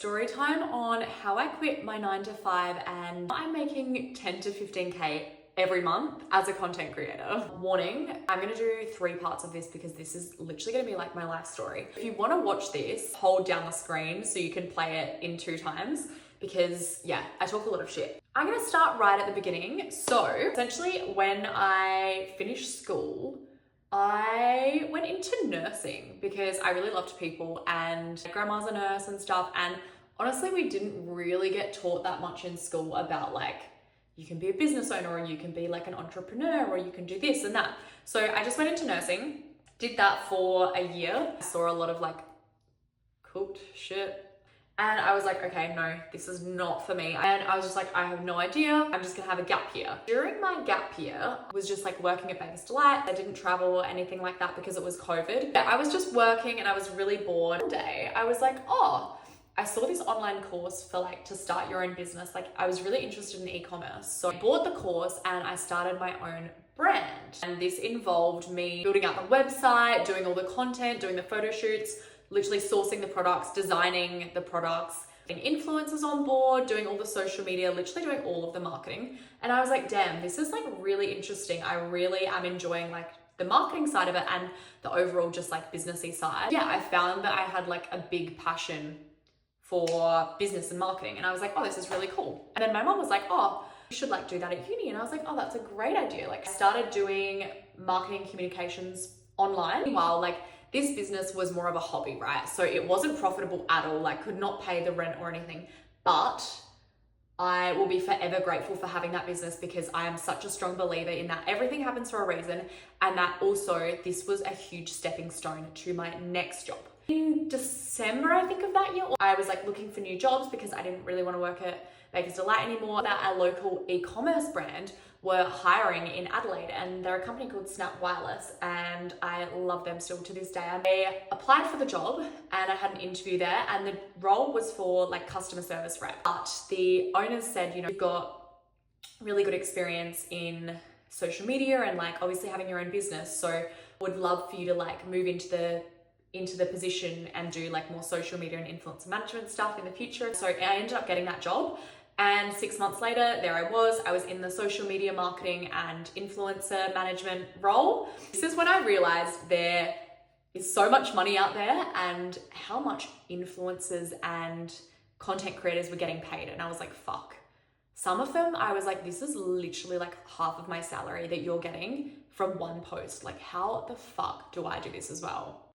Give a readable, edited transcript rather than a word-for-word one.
story time on how I quit my 9 to 5 and I'm making 10 to 15K every month as a content creator. Warning, I'm gonna do 3 parts of this because this is literally gonna be like my life story. If you wanna watch this, hold down the screen so you can play it in 2 times because yeah, I talk a lot of shit. I'm gonna start right at the beginning. So essentially when I finished school, I went into nursing because I really loved people and my grandma's a nurse and stuff. And honestly, we didn't really get taught that much in school about like, you can be a business owner or you can be like an entrepreneur or you can do this and that. So I just went into nursing, did that for a year. I saw a lot of like cooked shit. And I was like, okay, no, this is not for me. And I was just like, I have no idea. I'm just gonna have a gap year. During my gap year, I was just like working at Baker's Delight. I didn't travel or anything like that because it was COVID. I was just working and I was really bored. One day, I was like, oh, I saw this online course for like to start your own business. Like I was really interested in e-commerce. So I bought the course and I started my own brand. And this involved me building out the website, doing all the content, doing the photo shoots, literally sourcing the products, designing the products, getting influencers on board, doing all the social media, literally doing all of the marketing. And I was like, damn, this is like really interesting. I really am enjoying like the marketing side of it and the overall just like businessy side. Yeah, I found that I had like a big passion for business and marketing. And I was like, oh, this is really cool. And then my mom was like, oh, you should like do that at uni. And I was like, oh, that's a great idea. Like I started doing marketing communications online while like this business was more of a hobby, right? So it wasn't profitable at all, like could not pay the rent or anything, but I will be forever grateful for having that business because I am such a strong believer in that everything happens for a reason and that also this was a huge stepping stone to my next job. In December, I think of that year, I was like looking for new jobs because I didn't really want to work at Baker's Delight anymore. That a local e-commerce brand were hiring in Adelaide and they're a company called Snap Wireless and I love them still to this day. I applied for the job and I had an interview there and the role was for like customer service rep. But the owners said, you know, you've got really good experience in social media and like obviously having your own business. So would love for you to like move into the position and do like more social media and influencer management stuff in the future. So I ended up getting that job. And 6 months later, there I was in the social media marketing and influencer management role. This is when I realized there is so much money out there and how much influencers and content creators were getting paid. And I was like, fuck. Some of them, I was like, this is literally like half of my salary that you're getting from one post. Like, how the fuck do I do this as well?